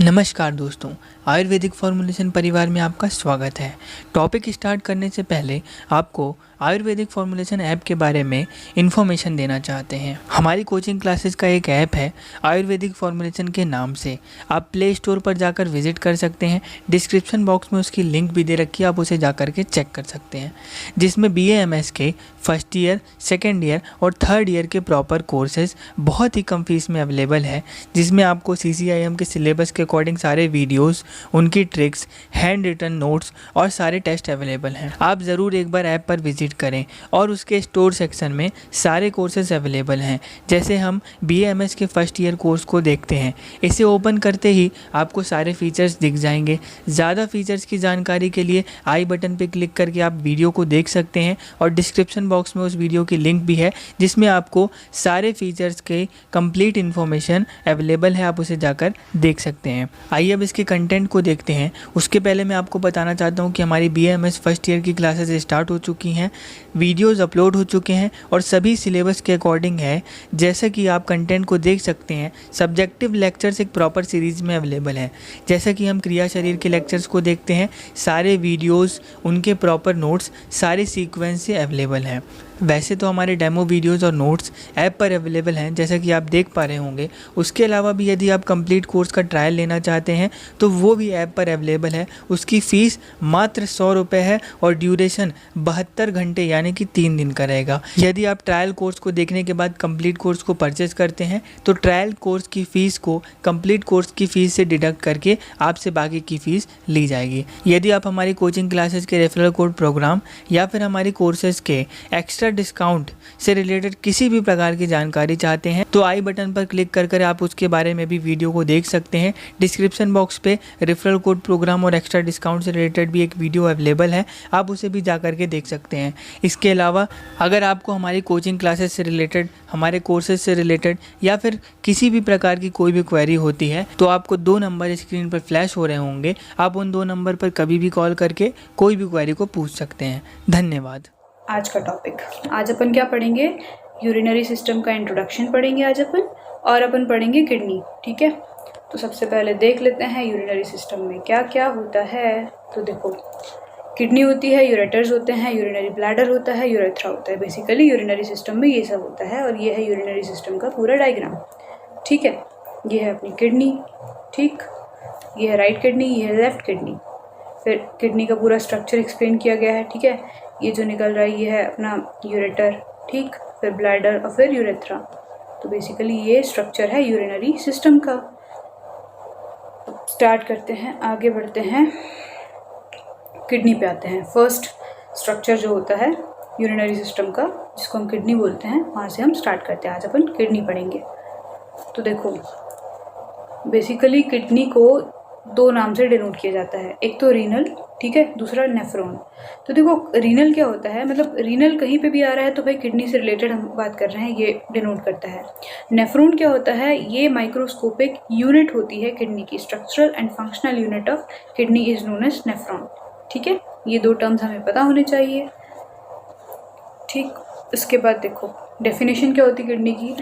नमस्कार दोस्तों, आयुर्वेदिक फॉर्मुलेशन परिवार में आपका स्वागत है। टॉपिक स्टार्ट करने से पहले आपको आयुर्वेदिक फॉर्मुलेशन ऐप के बारे में इन्फॉर्मेशन देना चाहते हैं। हमारी कोचिंग क्लासेस का एक ऐप है आयुर्वेदिक फॉर्मुलेशन के नाम से। आप प्ले स्टोर पर जाकर विजिट कर सकते हैं। डिस्क्रिप्शन बॉक्स में उसकी लिंक भी दे रखी है, आप उसे जाकर के चेक कर सकते हैं। जिसमें BAMS के फर्स्ट ईयर, सेकेंड ईयर और थर्ड ईयर के प्रॉपर कोर्सेज बहुत ही कम फीस में अवेलेबल है। जिसमें आपको CCIM के सिलेबस के अकॉर्डिंग सारे वीडियोस, उनकी ट्रिक्स, हैंड रिटन नोट्स और सारे टेस्ट अवेलेबल हैं। आप ज़रूर एक बार ऐप पर विजिट करें और उसके स्टोर सेक्शन में सारे कोर्सेज अवेलेबल हैं। जैसे हम BAMS के फर्स्ट ईयर कोर्स को देखते हैं, इसे ओपन करते ही आपको सारे फीचर्स दिख जाएंगे। ज़्यादा फीचर्स की जानकारी के लिए आई बटन पर क्लिक करके आप वीडियो को देख सकते हैं और डिस्क्रिप्शन बॉक्स में उस वीडियो की लिंक भी है जिसमें आपको सारे फीचर्स के कंप्लीट इन्फॉर्मेशन अवेलेबल है, आप उसे जाकर देख सकते हैं। आइए अब इसके कंटेंट को देखते हैं। उसके पहले मैं आपको बताना चाहता हूँ कि हमारी BAMS फर्स्ट ईयर की क्लासेस स्टार्ट हो चुकी हैं, वीडियोस अपलोड हो चुके हैं और सभी सिलेबस के अकॉर्डिंग है। जैसा कि आप कंटेंट को देख सकते हैं, सब्जेक्टिव लेक्चर्स एक प्रॉपर सीरीज़ में अवेलेबल है। जैसा कि हम क्रिया शरीर के लेक्चर्स को देखते हैं, सारे वीडियोस, उनके प्रॉपर नोट्स सारे सीक्वेंस से अवेलेबल हैं। वैसे तो हमारे डेमो वीडियोस और नोट्स ऐप पर अवेलेबल हैं, जैसा कि आप देख पा रहे होंगे। उसके अलावा भी यदि आप कंप्लीट कोर्स का ट्रायल लेना चाहते हैं तो वो भी ऐप पर अवेलेबल है। उसकी फ़ीस मात्र 100 रुपये है और ड्यूरेशन 72 घंटे यानी कि 3 दिन का रहेगा। यदि आप ट्रायल कोर्स को देखने के बाद कंप्लीट कोर्स को परचेज़ करते हैं तो ट्रायल कोर्स की फ़ीस को कंप्लीट कोर्स की फ़ीस से डिडक्ट करके आपसे बाकी की फ़ीस ली जाएगी। यदि आप हमारी कोचिंग क्लासेस के रेफरल कोड प्रोग्राम या फिर हमारी कोर्सेज़ के एक्स्ट्रा डिस्काउंट से रिलेटेड किसी भी प्रकार की जानकारी चाहते हैं तो आई बटन पर क्लिक कर आप उसके बारे में भी वीडियो को देख सकते हैं। डिस्क्रिप्शन बॉक्स पे रेफरल कोड प्रोग्राम और एक्स्ट्रा डिस्काउंट से रिलेटेड भी एक वीडियो अवेलेबल है, आप उसे भी जा करके देख सकते हैं। इसके अलावा अगर आपको हमारी कोचिंग क्लासेस से रिलेटेड, हमारे कोर्सेज से रिलेटेड या फिर किसी भी प्रकार की कोई भी क्वेरी होती है तो आपको 2 नंबर स्क्रीन पर फ्लैश हो रहे होंगे। आप उन 2 नंबर पर कभी भी कॉल करके कोई भी क्वेरी को पूछ सकते हैं। धन्यवाद। आज का टॉपिक, आज अपन क्या पढ़ेंगे? यूरिनरी सिस्टम का इंट्रोडक्शन पढ़ेंगे आज अपन, और अपन पढ़ेंगे किडनी। ठीक है, तो सबसे पहले देख लेते हैं यूरिनरी सिस्टम में क्या क्या होता है। तो देखो, किडनी होती है, यूरेटर्स होते हैं, यूरिनरी ब्लैडर होता है, यूरेथ्रा होता है। बेसिकली यूरिनरी सिस्टम में ये सब होता है और ये है यूरिनरी सिस्टम का पूरा डायग्राम। ठीक है, ये है अपनी किडनी। ठीक, ये है राइट किडनी, ये है लेफ्ट किडनी। फिर किडनी का पूरा स्ट्रक्चर एक्सप्लेन किया गया है। ठीक है, ये जो निकल रहा है ये है अपना यूरेटर, ठीक, फिर ब्लैडर और फिर यूरेथ्रा। तो बेसिकली ये स्ट्रक्चर है यूरिनरी सिस्टम का। स्टार्ट करते हैं, आगे बढ़ते हैं, किडनी पे आते हैं। फर्स्ट स्ट्रक्चर जो होता है यूरिनरी सिस्टम का, जिसको हम किडनी बोलते हैं, वहाँ से हम स्टार्ट करते हैं। आज अपन किडनी पढ़ेंगे। तो देखो, बेसिकली किडनी को 2 नाम से डिनोट किया जाता है, एक तो रीनल, ठीक है, दूसरा नेफ्रॉन। तो देखो, रीनल क्या होता है, मतलब रीनल कहीं पे भी आ रहा है तो भाई किडनी से रिलेटेड हम बात कर रहे हैं, ये डिनोट करता है। नेफ्रॉन क्या होता है, ये माइक्रोस्कोपिक यूनिट होती है किडनी की। Structural and functional unit of kidney is known as nephron. ठीक है, ये 2 टर्म्स हमें पता होने चाहिए। ठीक, इसके बाद देखो डेफिनेशन क्या होती है किडनी की।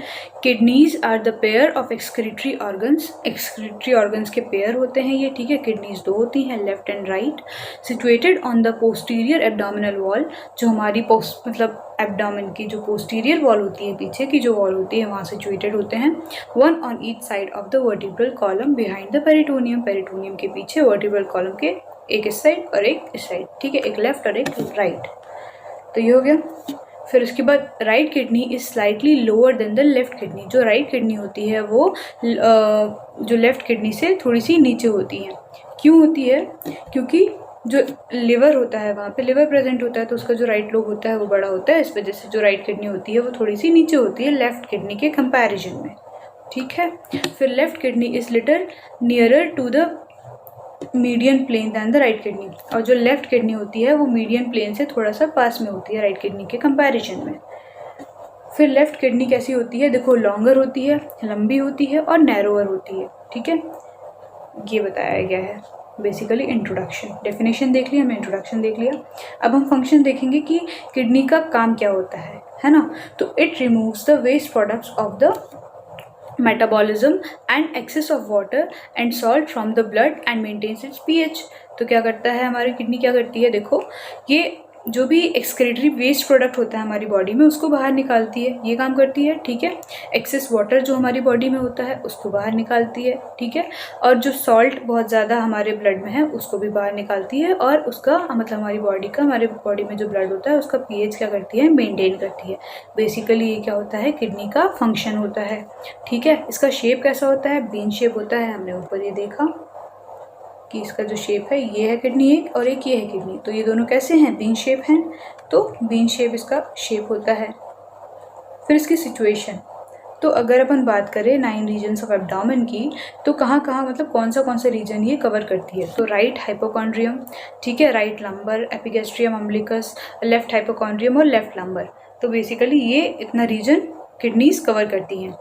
Kidneys are the pair of excretory organs. Excretory organs के पेयर होते हैं ये। ठीक है, किडनीज 2 होती हैं, left and right, situated on the posterior abdominal wall. जो हमारी मतलब एब्डोमेन की जो पोस्टीरियर वॉल होती है, पीछे की जो वॉल होती है, वहाँ सिचुएटेड होते हैं। 1 on each side of the vertebral column behind the peritoneum. Peritoneum के पीछे वर्टिब्रल कॉलम के एक इस साइड और एक इस साइड। ठीक है, एक लेफ्ट और एक राइट। तो ये हो गया। फिर उसके बाद right kidney is slightly lower than the left kidney. जो राइट किडनी होती है वो जो लेफ्ट किडनी से थोड़ी सी नीचे होती है। क्यों होती है? क्योंकि जो लिवर होता है, वहाँ पे लिवर प्रेजेंट होता है, तो उसका जो राइट लोब होता है वो बड़ा होता है। इस वजह से जो राइट किडनी होती है वो थोड़ी सी नीचे होती है लेफ्ट किडनी के कंपैरिजन में। ठीक है, फिर left kidney is little nearer to the median plane than the right kidney. और जो लेफ्ट किडनी होती है वो मीडियन प्लेन से थोड़ा सा पास में होती है राइट किडनी के कंपैरिजन में। फिर लेफ्ट किडनी कैसी होती है? देखो, लॉन्गर होती है, लंबी होती है और नैरोअर होती है। ठीक है, ये बताया गया है। बेसिकली इंट्रोडक्शन, डेफिनेशन देख लिया, हमने इंट्रोडक्शन देख लिया। अब हम फंक्शन देखेंगे कि किडनी का काम क्या होता है ना। तो it removes the waste products of the metabolism and excess of water and salt from the blood and maintains its pH. तो क्या करता है हमारी किडनी, क्या करती है, देखो ये जो भी एक्सक्रीटरी वेस्ट प्रोडक्ट होता है हमारी बॉडी में उसको बाहर निकालती है, ये काम करती है, ठीक है। एक्सेस वाटर जो हमारी बॉडी में होता है उसको बाहर निकालती है, ठीक है। और जो सॉल्ट बहुत ज़्यादा हमारे ब्लड में है उसको भी बाहर निकालती है, और उसका मतलब हमारी बॉडी में जो ब्लड होता है उसका पीएच क्या करती है, मेंटेन करती है। बेसिकली ये क्या होता है, किडनी का फंक्शन होता है, ठीक है। इसका शेप कैसा होता है, बीन शेप होता है। हमने ऊपर ये देखा कि इसका जो शेप है ये है किडनी एक, और एक ये है किडनी, तो ये दोनों कैसे हैं, बीन शेप हैं, तो बीन शेप इसका शेप होता है। फिर इसकी सिचुएशन, तो अगर अपन बात करें 9 रीजन्स ऑफ एब्डोमेन की, तो कहाँ कहाँ मतलब कौन सा रीजन ये कवर करती है, तो राइट हाइपोकॉन्ड्रियम, ठीक है, right lumbar, epigastrium umbilicus, left hypochondrium और लेफ्ट लंबर। तो बेसिकली ये इतना रीजन किडनीज कवर करती हैं।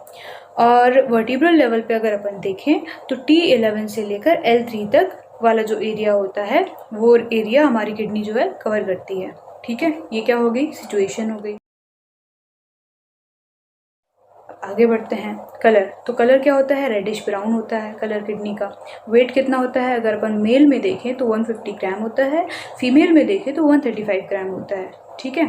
और वर्टिब्रल लेवल पे अगर अपन देखें तो T11 से लेकर L3 तक वाला जो एरिया होता है वो एरिया हमारी किडनी जो है कवर करती है, ठीक है। ये क्या हो गई, सिचुएशन हो गई। आगे बढ़ते हैं, कलर। तो कलर क्या होता है, रेडिश ब्राउन होता है कलर किडनी का। वेट कितना होता है, अगर अपन मेल में देखें तो 150 ग्राम होता है, फीमेल में देखें तो 135 ग्राम होता है, ठीक है।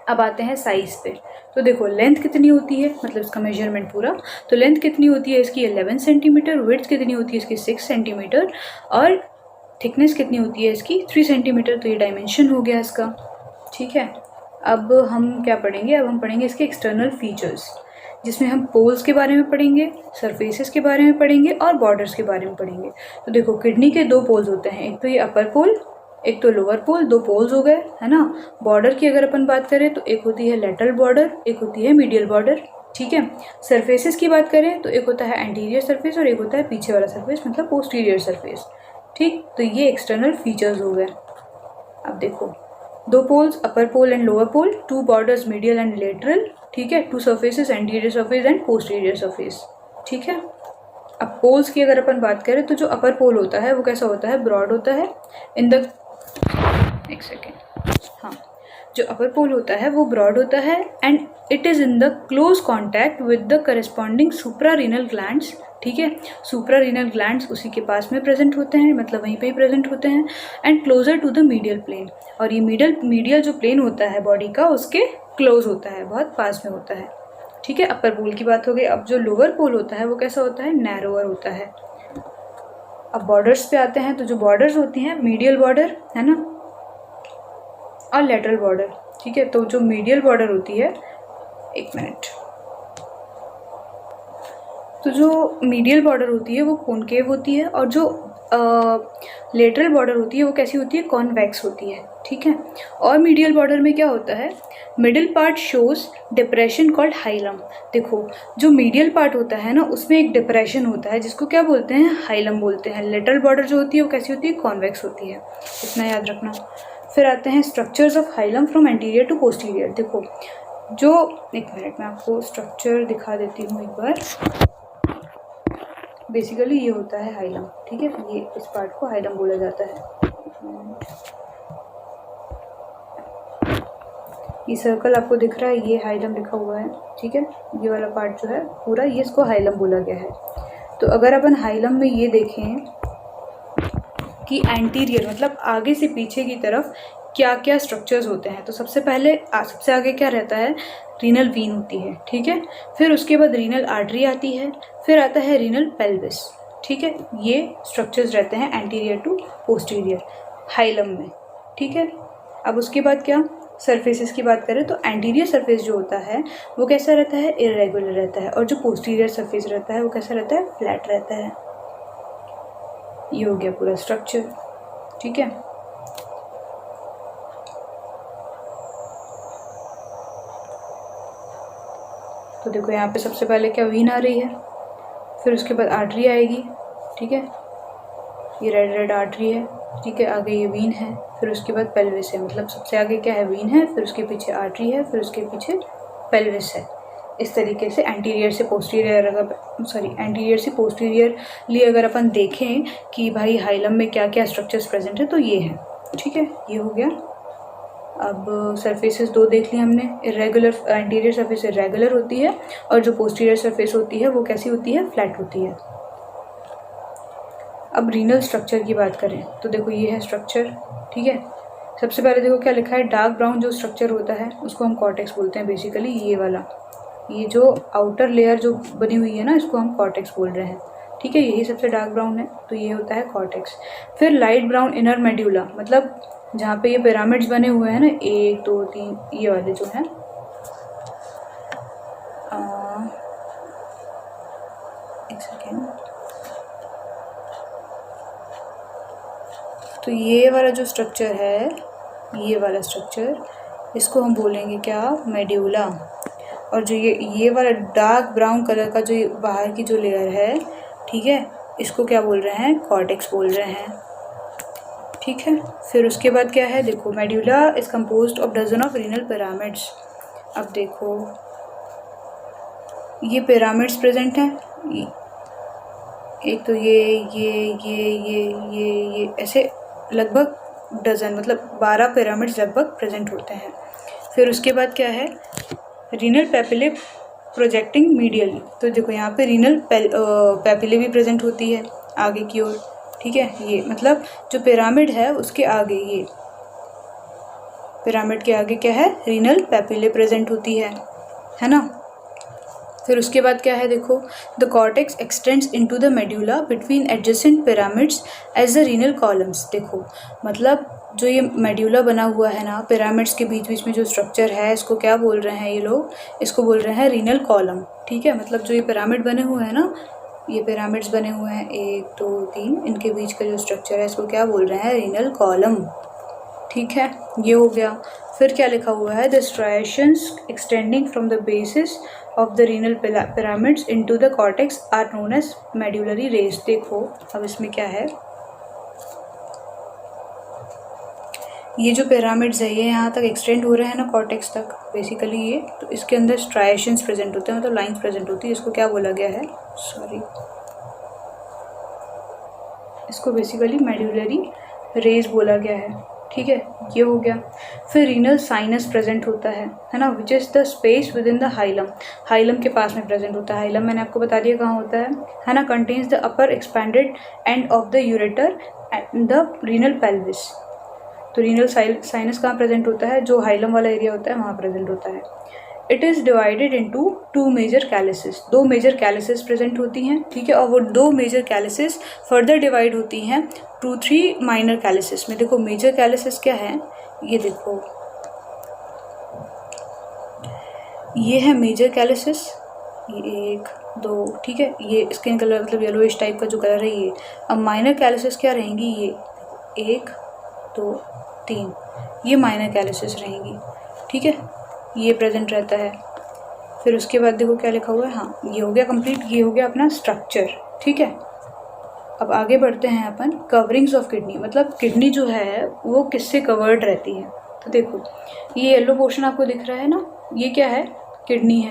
अब आते हैं साइज़ पे। तो देखो लेंथ कितनी होती है, मतलब इसका मेजरमेंट पूरा, तो लेंथ कितनी होती है इसकी 11 सेंटीमीटर, विड्थ कितनी होती है इसकी 6 सेंटीमीटर, और थिकनेस कितनी होती है इसकी 3 सेंटीमीटर। तो ये डायमेंशन हो गया इसका, ठीक है। अब हम क्या पढ़ेंगे, अब हम पढ़ेंगे इसके एक्सटर्नल फीचर्स, जिसमें हम पोल्स के बारे में पढ़ेंगे, सरफेसेस के बारे में पढ़ेंगे और बॉर्डर्स के बारे में पढ़ेंगे। तो देखो किडनी के 2 पोल्स होते हैं, एक तो ये अपर पोल, एक तो लोअर पोल, 2 पोल्स हो गए, है ना। बॉर्डर की अगर अपन बात करें तो एक होती है लेटरल बॉर्डर, एक होती है मीडियल बॉर्डर, ठीक है। सरफेसेस की बात करें तो एक होता है एंटीरियर सरफेस और एक होता है पीछे वाला सरफेस, मतलब पोस्टीरियर सरफेस, ठीक। तो ये एक्सटर्नल फीचर्स हो गए। अब देखो 2 poles, upper pole and lower pole, 2 borders medial and lateral, ठीक है, 2 surfaces, anterior surface and posterior surface, ठीक है। अब पोल्स की अगर अपन बात करें तो जो अपर पोल होता है वो कैसा होता है, ब्रॉड होता है। इन द एक सेकेंड, हाँ, जो अपर पोल होता है वो ब्रॉड होता है and it is in the close contact with the corresponding suprarenal glands, ठीक है। सुप्रारीनल ग्लैंड्स उसी के पास में प्रेजेंट होते हैं, मतलब वहीं पे ही प्रेजेंट होते हैं, and closer to the medial plane. और ये मीडियल जो प्लेन होता है बॉडी का उसके क्लोज होता है, बहुत पास में होता है, ठीक है। अपर पोल की बात हो गई। अब जो लोअर पोल होता है वो कैसा होता है, नैरोअर होता है। अब बॉर्डर्स पे आते हैं, तो जो बॉर्डर्स होती हैं, मीडियल बॉर्डर है ना, और लेटरल बॉर्डर, ठीक है। तो जो मीडियल बॉर्डर होती है, एक मिनट, तो जो मीडियल बॉर्डर होती है वो कॉनकेव होती है, और जो लेटरल बॉर्डर होती है वो कैसी होती है, कॉन्वेक्स होती है, ठीक है। और मीडियल बॉर्डर में क्या होता है, middle part shows depression called hilum. देखो जो मीडियल पार्ट होता है ना उसमें एक डिप्रेशन होता है जिसको क्या बोलते हैं, हाइलम बोलते हैं। लेटरल बॉर्डर जो होती है वो कैसी होती है, कॉन्वेक्स होती है, इतना याद रखना। फिर आते हैं structures of hilum from anterior to posterior. देखो जो, एक मिनट मैं आपको स्ट्रक्चर दिखा देती हूँ एक बार। बेसिकली ये होता है हाइलम, ठीक है, ये इस पार्ट को हाइलम बोला जाता है। ये सर्कल आपको दिख रहा है, ये हाइलम लिखा हुआ है, ठीक है। ये वाला पार्ट जो है पूरा, ये इसको हाइलम बोला गया है। तो अगर अपन हाइलम में ये देखें कि एंटीरियर मतलब आगे से पीछे की तरफ क्या क्या स्ट्रक्चर्स होते हैं, तो सबसे पहले सबसे आगे क्या रहता है, रीनल वीन होती है, ठीक है। फिर उसके बाद रीनल आर्टरी आती है, फिर आता है रीनल पेल्विस, ठीक है। ये स्ट्रक्चर्स रहते हैं एंटीरियर टू पोस्टीरियर हाइलम में, ठीक है। अब उसके बाद क्या, सरफेसेस की बात करें तो एंटीरियर सरफेस जो होता है वो कैसा रहता है, इरेगुलर रहता है, और जो पोस्टीरियर सरफेस रहता है वो कैसा रहता है, फ्लैट रहता है। ये हो गया पूरा स्ट्रक्चर, ठीक है। तो देखो यहाँ पे सबसे पहले क्या, वीन आ रही है, फिर उसके बाद आर्टरी आएगी, ठीक है, ये रेड रेड आर्टरी है, ठीक है, आगे ये वीन है, फिर उसके बाद पेल्विस है, मतलब सबसे आगे क्या है, वीन है, फिर उसके पीछे आर्टरी है, फिर उसके पीछे पेल्विस है। इस तरीके से एंटीरियर से पोस्टीरियरली अगर अपन देखें कि भाई हाइलम में क्या क्या स्ट्रक्चर्स प्रेजेंट है तो ये है, ठीक है, ये हो गया। अब सरफेसेस दो देख ली हमने, इरेगुलर, एंटीरियर सरफेस इरेगुलर होती है और जो पोस्टीरियर सरफेस होती है वो कैसी होती है, फ्लैट होती है। अब रीनल स्ट्रक्चर की बात करें तो देखो ये है स्ट्रक्चर, ठीक है। सबसे पहले देखो क्या लिखा है, डार्क ब्राउन जो स्ट्रक्चर होता है उसको हम कॉर्टेक्स बोलते हैं बेसिकली, ये वाला, ये जो आउटर लेयर जो बनी हुई है ना इसको हम कॉर्टेक्स बोल रहे हैं, ठीक है। यही सबसे डार्क ब्राउन है तो ये होता है कॉर्टेक्स। फिर लाइट ब्राउन इनर मेड्यूला, मतलब जहाँ पे ये पिरामिड्स बने हुए हैं ना, 1 2 3, ये वाले जो हैं, एक सेकेंड, तो ये वाला जो स्ट्रक्चर है, ये वाला स्ट्रक्चर, इसको हम बोलेंगे क्या, मेड्यूला। और जो ये वाला डार्क ब्राउन कलर का जो बाहर की जो लेयर है, ठीक है, इसको क्या बोल रहे हैं, कॉर्टेक्स बोल रहे हैं, ठीक है। फिर उसके बाद क्या है, देखो medulla is composed of dozen of renal pyramids. अब देखो ये पिरामिड्स प्रेजेंट हैं, एक तो ये ऐसे लगभग डजन, मतलब 12 पिरामिड्स लगभग प्रेजेंट होते हैं। फिर उसके बाद क्या है, रीनल पैपिले प्रोजेक्टिंग मीडियली, तो देखो यहाँ पे रीनल पैपिले भी प्रेजेंट होती है आगे की ओर, ठीक है। ये मतलब जो पिरामिड है उसके आगे, ये पिरामिड के आगे क्या है, रीनल पैपिले प्रेजेंट होती है ना। फिर उसके बाद क्या है, देखो the cortex extends into the medulla between adjacent pyramids as the renal columns. देखो मतलब जो ये मेड्यूला बना हुआ है ना, पिरामिड्स के बीच बीच में जो स्ट्रक्चर है, इसको क्या बोल रहे हैं ये लोग, इसको बोल रहे हैं रीनल कॉलम, ठीक है। मतलब जो ये पिरामिड बने हुए हैं ना, ये पिरामिड्स बने हुए हैं 1 2 3, इनके बीच का जो स्ट्रक्चर है इसको क्या बोल रहे हैं, रीनल कॉलम, ठीक है। ये हो गया। फिर क्या लिखा हुआ है, the striations extending from the bases of the renal pyramids into the cortex are known as medullary rays. देखो अब इसमें क्या है, ये जो पिरामिड्स है ये यहाँ तक एक्सटेंड हो रहे हैं ना कॉर्टेक्स तक बेसिकली, ये तो इसके अंदर स्ट्राइएशंस प्रेजेंट होते हैं, मतलब लाइंस प्रेजेंट होती है। इसको क्या बोला गया है, सॉरी, इसको बेसिकली मेड्यूलरी रेज बोला गया है, ठीक है। ये हो गया। फिर रीनल साइनस प्रेजेंट होता है ना, which is the space with in the hilum, hilum के पास में प्रेजेंट होता है। हाइलम मैंने आपको बता दिया कहाँ होता है ना, contains the upper expanded end of the ureter and the renal pelvis. तो रीनल साइनस कहाँ प्रेजेंट होता है, जो हाइलम वाला एरिया होता है वहाँ प्रेजेंट होता है। It is divided into 2 major calyces, 2 major calyces present होती हैं, ठीक है। और वो 2 मेजर कैलिसेस फर्दर डिवाइड होती हैं 2-3 माइनर कैलिसेस में। देखो मेजर कैलिसेस क्या है, ये देखो ये है मेजर कैलिसेस, ये 1 2, ठीक है, ये स्किन कलर मतलब येलोइश टाइप का जो कलर है ये। अब माइनर कैलिसेस क्या रहेंगी, ये 1 2 3, ये माइनर कैलिसेस रहेंगी, ठीक है, ये प्रेजेंट रहता है। फिर उसके बाद देखो क्या लिखा हुआ है, हाँ ये हो गया कंप्लीट, ये हो गया अपना स्ट्रक्चर, ठीक है। अब आगे बढ़ते हैं अपन, कवरिंग्स ऑफ किडनी, मतलब किडनी जो है वो किससे कवर्ड रहती है। तो देखो ये येलो पोर्शन आपको दिख रहा है ना, ये क्या है, किडनी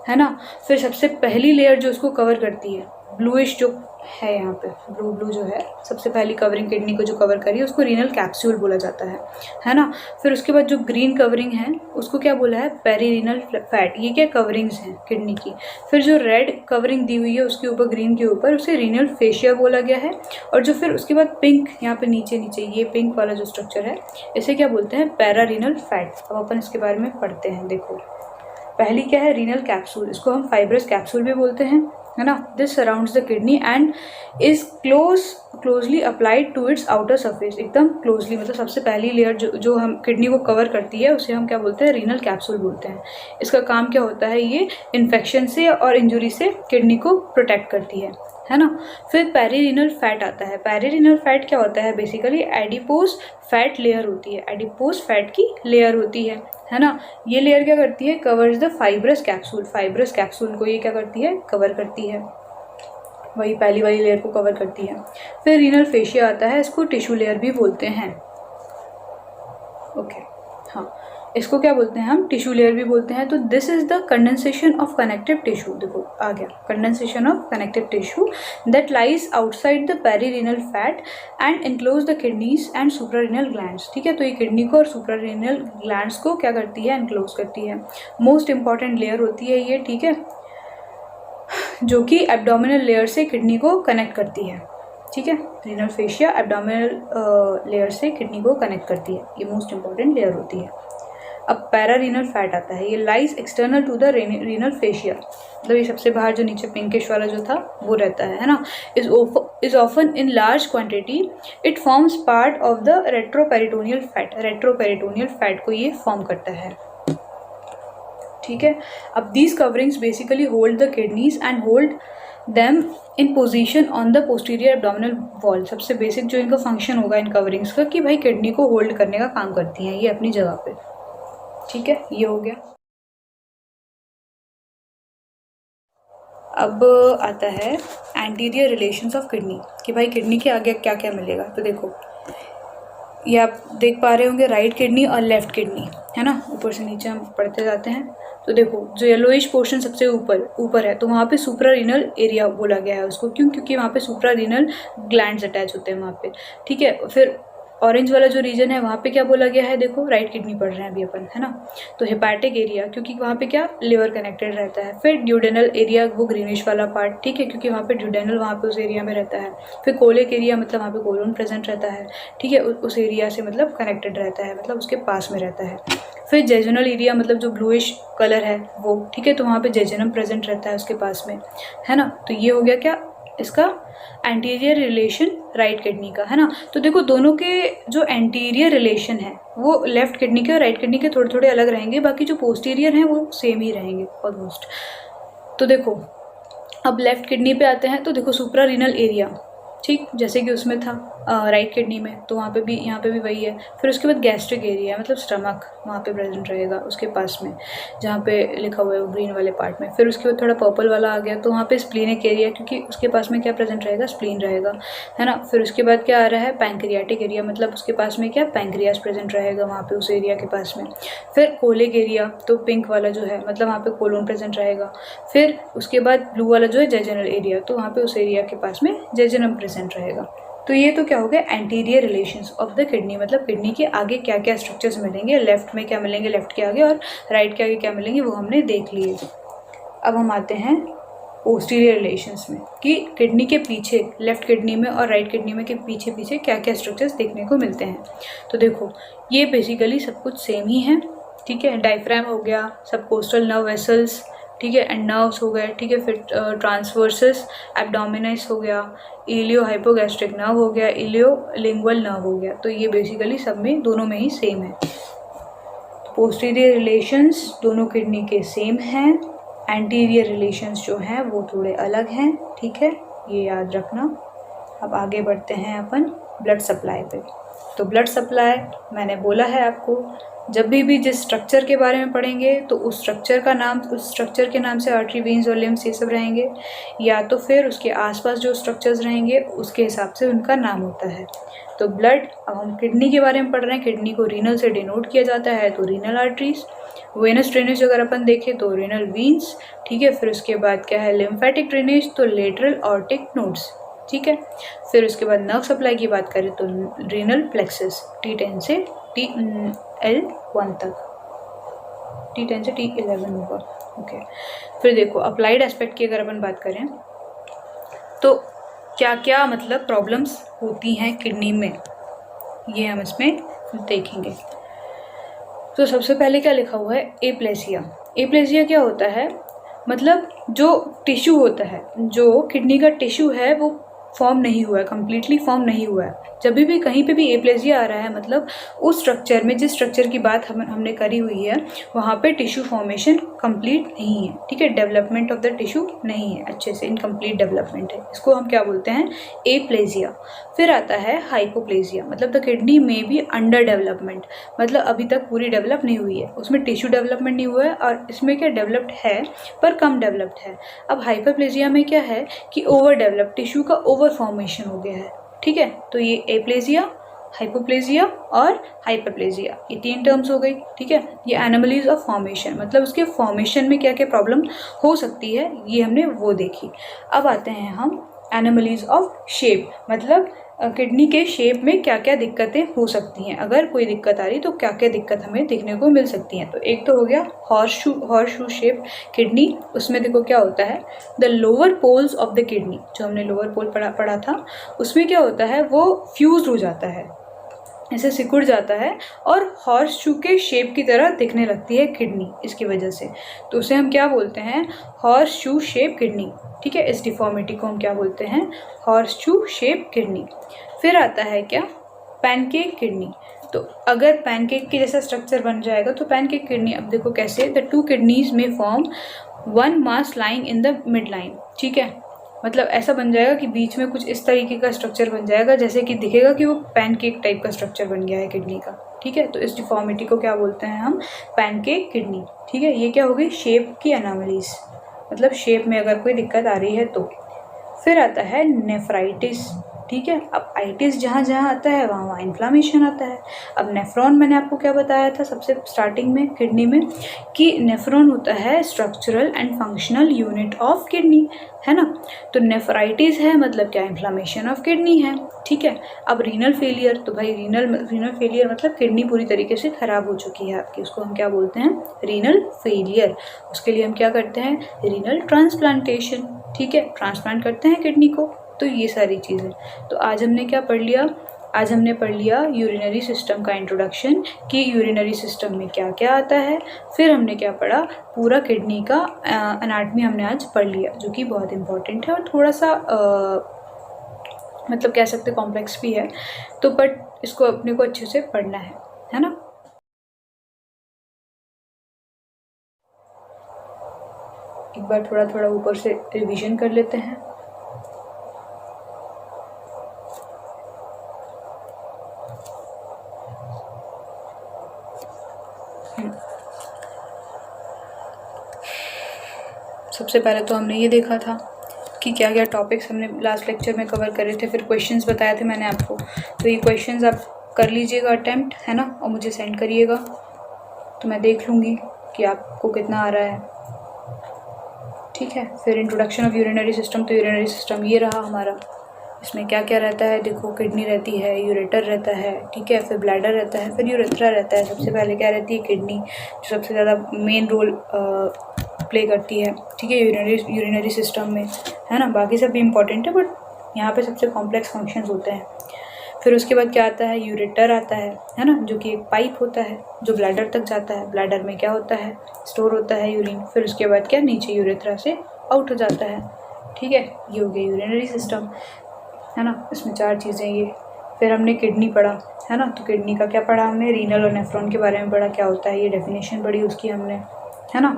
है ना। फिर सबसे पहली लेयर जो इसको कवर करती है, ब्लूइश जो है यहाँ पे, ब्लू जो है, सबसे पहली कवरिंग किडनी को जो कवर करी है उसको रीनल कैप्सूल बोला जाता है ना। फिर उसके बाद जो ग्रीन कवरिंग है उसको क्या बोला है, पेरीरीनल फैट। ये क्या कवरिंग्स हैं किडनी की। फिर जो रेड कवरिंग दी हुई है उसके ऊपर, ग्रीन के ऊपर, उसे रीनल फेशिया बोला गया है। और जो फिर उसके बाद पिंक यहाँ पे नीचे ये पिंक वाला जो स्ट्रक्चर है इसे क्या बोलते हैं, पैरारीनल फैट। अब अपन इसके बारे में पढ़ते हैं। देखो पहली क्या है, रीनल कैप्सूल, इसको हम फाइब्रस कैप्सूल भी बोलते हैं, है ना। This surrounds the kidney and is closely applied to its outer surface, एकदम क्लोजली, मतलब सबसे पहली लेयर जो हम किडनी को कवर करती है उसे हम क्या बोलते हैं, रीनल कैप्सूल बोलते हैं। इसका काम क्या होता है, ये इन्फेक्शन से और इंजुरी से किडनी को प्रोटेक्ट करती है ना। फिर पेरीरीनल फैट आता है। पेरीरीनल फैट क्या होता है, बेसिकली एडिपोज फैट लेयर होती है, एडिपोज फैट की लेयर होती है ना। ये लेयर क्या करती है, covers the fibrous capsule, fibrous capsule को ये क्या करती है, कवर करती है, वही पहली वाली लेयर को कवर करती है। फिर रीनल फेशिया आता है, इसको टिश्यू लेयर भी बोलते हैं, ओके हाँ। इसको क्या बोलते हैं हम, टिश्यू लेयर भी बोलते हैं। तो this is the condensation of connective tissue, देखो आ गया, condensation of connective tissue that lies outside the perirenal fat and enclose the kidneys and suprarenal glands. ठीक है, तो ये किडनी को और सुप्रारेनल ग्लैंड्स को क्या करती है, एनक्लोज करती है। मोस्ट इंपॉर्टेंट लेयर होती है ये, ठीक है, जो कि एब्डोमिनल लेयर से किडनी को कनेक्ट करती है। ठीक है, रीनल फेशिया एब्डोमिनल लेयर से किडनी को कनेक्ट करती है, ये मोस्ट इंपॉर्टेंट लेयर होती है। अब पैरारीनल फैट आता है, ये lies external to the renal fascia, मतलब ये सबसे बाहर जो नीचे पिंकिश वाला जो था वो रहता है ना, is often in large quantity, it forms part of the retroperitoneal fat, retroperitoneal fat को ये फॉर्म करता है। ठीक है, अब these coverings basically hold the kidneys and hold them in position on the posterior abdominal wall. सबसे basic जो इनका फंक्शन होगा इन कवरिंग्स का, कि भाई किडनी को होल्ड करने का काम करती हैं ये अपनी जगह पे। ठीक है, ये हो गया। अब आता है एंटीरियर रिलेशंस ऑफ किडनी, कि भाई किडनी के आगे क्या क्या मिलेगा। तो देखो ये आप देख पा रहे होंगे, राइट किडनी और लेफ्ट किडनी, है ना, ऊपर से नीचे हम पढ़ते जाते हैं। तो देखो जो येलोइश पोर्शन सबसे ऊपर है, तो वहाँ पे सुप्रारीनल एरिया बोला गया है उसको, क्यों, क्योंकि वहाँ पे सुप्रारीनल ग्लैंड्स अटैच होते हैं वहाँ पे। ठीक है, फिर ऑरेंज वाला जो रीजन है वहाँ पे क्या बोला गया है, देखो राइट किडनी पढ़ रहे हैं अभी अपन, है ना। तो हेपाटिक एरिया, क्योंकि वहाँ पे क्या, लिवर कनेक्टेड रहता है। फिर ड्यूडेनल एरिया, वो ग्रीनिश वाला पार्ट, ठीक है, क्योंकि वहाँ पे ड्यूडेनल वहाँ पे उस एरिया में रहता है। फिर कोलिक एरिया, मतलब वहाँ पे कोलोन प्रेजेंट रहता है। ठीक है, उस एरिया से मतलब कनेक्टेड रहता है, मतलब उसके पास में रहता है। फिर जेजुनल एरिया, मतलब जो ब्लूइश कलर है वो, ठीक है, तो वहाँ पे जेजुनम प्रेजेंट रहता है उसके पास में, है ना। तो ये हो गया क्या, इसका एंटीरियर रिलेशन राइट किडनी का, है ना। तो देखो दोनों के जो एंटीरियर रिलेशन है वो लेफ्ट किडनी के और राइट किडनी के थोड़े थोड़े अलग रहेंगे, बाकी जो पोस्टीरियर हैं वो सेम ही रहेंगे ऑलमोस्ट। तो देखो अब लेफ्ट किडनी पे आते हैं, तो देखो सुप्रारीनल एरिया, ठीक, जैसे कि उसमें था राइट किडनी में, तो वहाँ पे भी, यहाँ पे भी वही है। फिर उसके बाद गैस्ट्रिक एरिया, मतलब स्टमक वहाँ पे प्रेजेंट रहेगा उसके पास में, जहाँ पे लिखा हुआ है वो ग्रीन वाले पार्ट में। फिर उसके बाद थोड़ा पर्पल वाला आ गया, तो वहाँ पे स्प्लीनिक एरिया, क्योंकि उसके पास में क्या प्रेजेंट रहेगा, स्प्लीन रहेगा, है ना। फिर उसके बाद क्या आ रहा है, पैंक्रियाटिक एरिया, मतलब उसके पास में क्या, पैंक्रियास प्रेजेंट रहेगा वहाँ पे उस एरिया के पास में। फिर कोलिक एरिया, तो पिंक वाला जो है, मतलब वहाँ पे कोलोन प्रेजेंट रहेगा। फिर उसके बाद ब्लू वाला जो है जेजुनल एरिया, तो वहाँ पे उस एरिया के पास में जेजुनम प्रेजेंट रहेगा। तो ये तो क्या हो गया, anterior relations of the kidney, मतलब किडनी के आगे क्या क्या स्ट्रक्चर्स मिलेंगे, लेफ्ट में क्या मिलेंगे लेफ्ट के आगे, और राइट के आगे क्या मिलेंगे वो हमने देख लिए। अब हम आते हैं पोस्टीरियर रिलेशंस में, कि किडनी के पीछे, लेफ्ट किडनी में और राइट किडनी में के पीछे पीछे क्या क्या स्ट्रक्चर्स देखने को मिलते हैं। तो देखो ये बेसिकली सब कुछ सेम ही है, ठीक है। डायफ्राम हो गया, सबकोस्टल नर्व वेसल्स, ठीक है, एंड नर्व्स हो गए, ठीक है। फिर ट्रांसवर्सस एब्डोमिनस हो गया, इलियो हाइपोगैस्ट्रिक नर्व हो गया, इलियो लिंगुअल नर्व हो गया। तो ये बेसिकली सब में, दोनों में ही सेम है। पोस्टीरियर रिलेशंस दोनों किडनी के सेम हैं, एंटीरियर रिलेशंस जो हैं वो थोड़े अलग हैं, ठीक है, ये याद रखना। अब आगे बढ़ते हैं अपन ब्लड सप्लाई पे। तो ब्लड सप्लाई मैंने बोला है आपको, जब भी जिस स्ट्रक्चर के बारे में पढ़ेंगे तो उस स्ट्रक्चर का नाम, उस स्ट्रक्चर के नाम से आर्टरी, वेन्स और लिम्स ये सब रहेंगे, या तो फिर उसके आसपास जो स्ट्रक्चर्स रहेंगे उसके हिसाब से उनका नाम होता है। तो ब्लड, अब हम किडनी के बारे में पढ़ रहे हैं, किडनी को रीनल से डिनोट किया जाता है, तो रीनल आर्टरीज। वेनस ड्रेनेज अगर अपन देखें तो रीनल वीन्स, ठीक है। फिर उसके बाद क्या है, लिम्फेटिक ड्रेनेज, तो लेटरल ऑर्टिक नोड्स, ठीक है। फिर उसके बाद नर्व सप्लाई की बात करें तो रीनल प्लेक्सस, T10 से TL1 तक, T10 से T11 होगा, ओके। फिर देखो अप्लाइड एस्पेक्ट की अगर अपन बात करें तो क्या क्या मतलब प्रॉब्लम्स होती हैं किडनी में, ये हम इसमें देखेंगे। तो सबसे पहले क्या लिखा हुआ है, एप्लेसिया। एप्लेसिया क्या होता है, मतलब जो टिश्यू होता है, जो किडनी का टिश्यू है वो फॉर्म नहीं हुआ है, कम्प्लीटली फॉर्म नहीं हुआ है। जब भी कहीं पे भी एप्लेसिया आ रहा है, मतलब उस स्ट्रक्चर में, जिस स्ट्रक्चर की बात हमने करी हुई है वहाँ पे टिश्यू फॉर्मेशन कंप्लीट नहीं है, ठीक है, डेवलपमेंट ऑफ द टिश्यू नहीं है अच्छे से, इनकम्प्लीट डेवलपमेंट है, इसको हम क्या बोलते हैं, एप्लेसिया। फिर आता है हाइपोप्लेसिया, मतलब द किडनी में भी अंडर डेवलपमेंट, मतलब अभी तक पूरी डेवलप नहीं हुई है, उसमें टिश्यू डेवलपमेंट नहीं हुआ है, और इसमें क्या डेवलप्ड है पर कम डेवलप्ड है। अब हाइपरप्लेसिया में क्या है कि ओवर डेवलप, टिश्यू का ओवर फॉर्मेशन हो गया है, ठीक है। तो ये एप्लेसिया हाइपोप्लेजिया और हाइपरप्लेजिया, ये 3 टर्म्स हो गई, ठीक है। ये एनोमलीज ऑफ फॉर्मेशन, मतलब उसके फॉर्मेशन में क्या क्या प्रॉब्लम हो सकती है, ये हमने वो देखी। अब आते हैं हम एनोमलीज ऑफ शेप, मतलब किडनी के शेप में क्या क्या दिक्कतें हो सकती हैं, अगर कोई दिक्कत आ रही तो क्या क्या दिक्कत हमें देखने को मिल सकती हैं। तो एक तो हो गया हॉर्स शू शेप किडनी, उसमें देखो क्या होता है, the lower poles of the kidney, जो हमने लोअर पोल पढ़ा था, उसमें क्या होता है, वो फ्यूज हो जाता है, ऐसे सिकुड़ जाता है और हॉर्स शू के शेप की तरह दिखने लगती है किडनी इसकी वजह से। तो उसे हम क्या बोलते हैं, हॉर्स शू शेप किडनी, ठीक है। इस डिफॉर्मिटी को हम क्या बोलते हैं, हॉर्स शू शेप किडनी। फिर आता है क्या, पैनकेक किडनी। तो अगर पैनकेक के जैसा स्ट्रक्चर बन जाएगा तो पैनकेक किडनी, अब देखो कैसे, द 2 किडनीज में form 1 mass line in the mid line, ठीक है। मतलब ऐसा बन जाएगा कि बीच में कुछ इस तरीके का स्ट्रक्चर बन जाएगा, जैसे कि दिखेगा कि वो पैनकेक टाइप का स्ट्रक्चर बन गया है किडनी का, ठीक है। तो इस डिफॉर्मिटी को क्या बोलते हैं हम, पैनकेक किडनी, ठीक है। ये क्या हो गई, शेप की एनोमलीज, मतलब शेप में अगर कोई दिक्कत आ रही है तो। फिर आता है नेफ्राइटिस, ठीक है। अब आइटिस जहाँ जहाँ आता है वहाँ वहाँ इन्फ्लामेशन आता है। अब नेफ्रॉन मैंने आपको क्या बताया था सबसे स्टार्टिंग में किडनी में, कि नेफ्रॉन होता है structural and functional unit of kidney, है ना। तो नेफ्राइटिस है मतलब क्या, इन्फ्लामेशन ऑफ किडनी है, ठीक है। अब रीनल फेलियर, तो भाई रीनल फेलियर मतलब किडनी पूरी तरीके से ख़राब हो चुकी है आपकी, उसको हम क्या बोलते हैं, रीनल फेलियर। उसके लिए हम क्या करते हैं, रीनल ट्रांसप्लांटेशन, ठीक है, ट्रांसप्लांट करते हैं किडनी को। तो ये सारी चीज़ें, तो आज हमने क्या पढ़ लिया, आज हमने पढ़ लिया यूरिनरी सिस्टम का इंट्रोडक्शन, कि यूरिनरी सिस्टम में क्या क्या आता है। फिर हमने क्या पढ़ा, पूरा किडनी का एनाटमी हमने आज पढ़ लिया, जो कि बहुत इंपॉर्टेंट है और थोड़ा सा मतलब कह सकते कॉम्प्लेक्स भी है, तो बट इसको अपने को अच्छे से पढ़ना है ना। एक बार थोड़ा थोड़ा ऊपर से रिवीजन कर लेते हैं। सबसे पहले तो हमने ये देखा था कि क्या क्या टॉपिक्स हमने लास्ट लेक्चर में कवर करे थे, फिर क्वेश्चंस बताए थे मैंने आपको। तो ये क्वेश्चंस आप कर लीजिएगा अटेम्प्ट, है ना, और मुझे सेंड करिएगा, तो मैं देख लूँगी कि आपको कितना आ रहा है, ठीक है। फिर इंट्रोडक्शन ऑफ यूरिनरी सिस्टम, तो यूरिनरी सिस्टम ये रहा हमारा, इसमें क्या क्या रहता है, देखो किडनी रहती है, यूरेटर रहता है, ठीक है, फिर ब्लैडर रहता है, फिर यूरेथ्रा रहता है। सबसे पहले क्या रहती है, किडनी, जो सबसे ज़्यादा मेन रोल प्ले करती है, ठीक है, यूरिनरी सिस्टम में, है ना। बाकी सब भी इम्पॉर्टेंट है बट यहाँ पे सबसे कॉम्प्लेक्स फंक्शंस होते हैं। फिर उसके बाद क्या आता है, यूरेटर आता है ना, जो कि एक पाइप होता है जो ब्लैडर तक जाता है। ब्लैडर में क्या होता है, स्टोर होता है यूरिन। फिर उसके बाद क्या, नीचे यूरेथ्रा से आउट हो जाता है, ठीक है। ये हो गया यूरिनरी सिस्टम, है ना। इसमें 4 चीज़ें ये। फिर हमने किडनी पढ़ा, है ना, तो किडनी का क्या पढ़ा हमने, रीनल और नेफ्रॉन के बारे में पढ़ा, क्या होता है, ये डेफिनेशन पढ़ी उसकी हमने, है ना।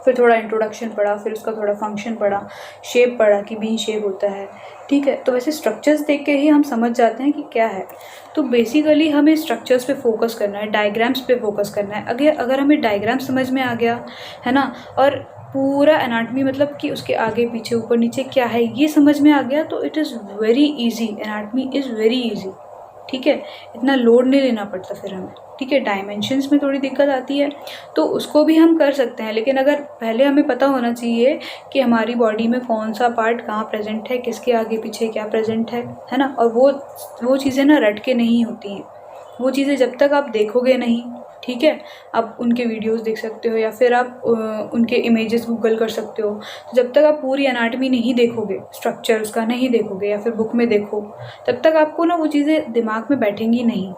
फिर थोड़ा इंट्रोडक्शन पढ़ा, फिर उसका थोड़ा फंक्शन पढ़ा, शेप पढ़ा कि बीन शेप होता है, ठीक है। तो वैसे स्ट्रक्चर्स देख के ही हम समझ जाते हैं कि क्या है। तो बेसिकली हमें स्ट्रक्चर्स पे फोकस करना है, डायग्राम्स पे फोकस करना है। अगर हमें डायग्राम समझ में आ गया, है ना, और पूरा एनाटमी मतलब कि उसके आगे पीछे ऊपर नीचे क्या है ये समझ में आ गया, तो it is very easy, anatomy is very easy, ठीक है। इतना लोड नहीं लेना पड़ता फिर हमें, ठीक है। डायमेंशंस में थोड़ी दिक्कत आती है तो उसको भी हम कर सकते हैं, लेकिन अगर पहले हमें पता होना चाहिए कि हमारी बॉडी में कौन सा पार्ट कहाँ प्रेजेंट है, किसके आगे पीछे क्या प्रेजेंट है ना। और वो चीज़ें ना रट के नहीं होती हैं, वो चीज़ें जब तक आप देखोगे नहीं, ठीक है, आप उनके वीडियोस देख सकते हो या फिर आप उनके इमेजेस गूगल कर सकते हो। तो जब तक आप पूरी एनाटमी नहीं देखोगे, स्ट्रक्चर उसका नहीं देखोगे या फिर बुक में देखो, तब तक आपको ना वो चीज़ें दिमाग में बैठेंगी नहीं।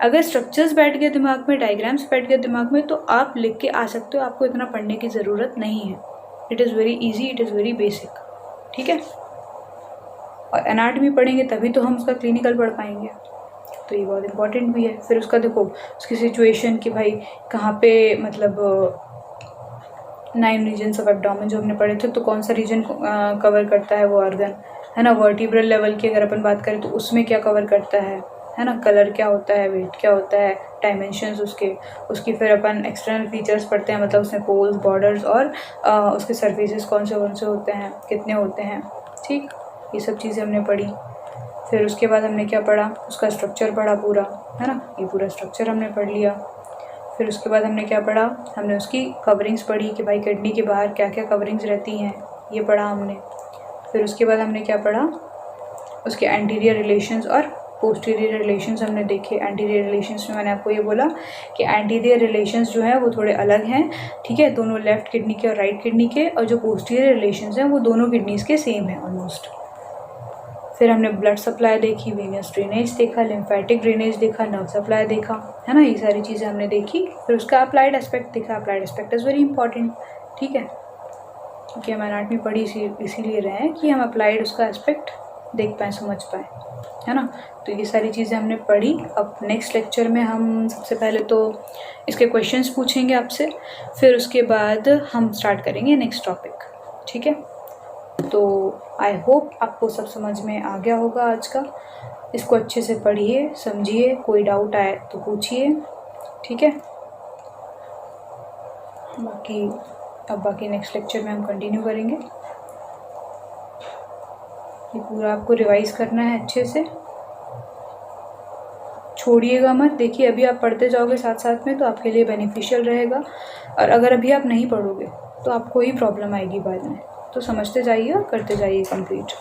अगर स्ट्रक्चर्स बैठ गए दिमाग में, डायग्राम्स बैठ गए दिमाग में, तो आप लिख के आ सकते हो, आपको इतना पढ़ने की ज़रूरत नहीं है। It is very easy, it is very basic, ठीक है। और एनाटमी पढ़ेंगे तभी तो हम उसका क्लिनिकल पढ़ पाएंगे, तो ये बहुत इंपॉर्टेंट भी है। फिर उसका देखो उसकी सिचुएशन कि भाई कहाँ पे, मतलब 9 रीजन्स ऑफ एब्डोमेन जो हमने पढ़े थे, तो कौन सा रीजन कवर करता है वो ऑर्गन, है ना। वर्टिब्रल लेवल की अगर अपन बात करें तो उसमें क्या कवर करता है ना। कलर क्या होता है, वेट क्या होता है, डायमेंशंस उसकी फिर अपन एक्सटर्नल फीचर्स पढ़ते हैं, मतलब उसमें पोल्स, बॉर्डर्स और उसके सर्फेसेस कौन से होते हैं, कितने होते हैं, ठीक, ये सब चीज़ें हमने पढ़ी। फिर उसके बाद हमने क्या पढ़ा, उसका स्ट्रक्चर पढ़ा पूरा, है ना, ये पूरा स्ट्रक्चर हमने पढ़ लिया। फिर उसके बाद हमने क्या पढ़ा, हमने उसकी कवरिंग्स पढ़ी कि भाई किडनी के बाहर क्या क्या कवरिंग्स रहती हैं, ये पढ़ा हमने। फिर उसके बाद हमने क्या पढ़ा, उसके एंटीरियर रिलेशंस और पोस्टीरियर रिलेशंस हमने देखे। एंटीरियर रिलेशंस में मैंने आपको ये बोला कि एंटीरियर रिलेशंस जो है वो थोड़े अलग हैं, ठीक है, दोनों लेफ़्ट किडनी के और राइट किडनी के, और जो पोस्टीरियर रिलेशंस हैं वो दोनों किडनीज़ के सेम हैं ऑलमोस्ट। फिर हमने ब्लड सप्लाई देखी, वेनियस ड्रेनेज देखा, लिम्फेटिक ड्रेनेज देखा, नर्व सप्लाई देखा, है ना, ये सारी चीज़ें हमने देखी। फिर उसका अप्लाइड एस्पेक्ट देखा। Applied aspect is very important, ठीक है, क्योंकि हम एनाटमी पढ़ी इसीलिए रहे हैं कि हम अप्लाइड उसका एस्पेक्ट देख पाएँ, समझ पाएँ, है ना। तो ये सारी चीज़ें हमने पढ़ी। अब नेक्स्ट लेक्चर में हम सबसे पहले तो इसके क्वेश्चंस पूछेंगे आपसे, फिर उसके बाद हम स्टार्ट करेंगे नेक्स्ट टॉपिक, ठीक है। तो आई होप आपको सब समझ में आ गया होगा आज का। इसको अच्छे से पढ़िए, समझिए, कोई डाउट आए तो पूछिए, ठीक है। बाकी नेक्स्ट लेक्चर में हम कंटिन्यू करेंगे। ये पूरा आपको रिवाइज करना है अच्छे से, छोड़िएगा मत। देखिए अभी आप पढ़ते जाओगे साथ साथ में तो आपके लिए बेनिफिशियल रहेगा, और अगर अभी आप नहीं पढ़ोगे तो आपको ही प्रॉब्लम आएगी बाद में। तो समझते जाइए और करते जाइए कंप्लीट।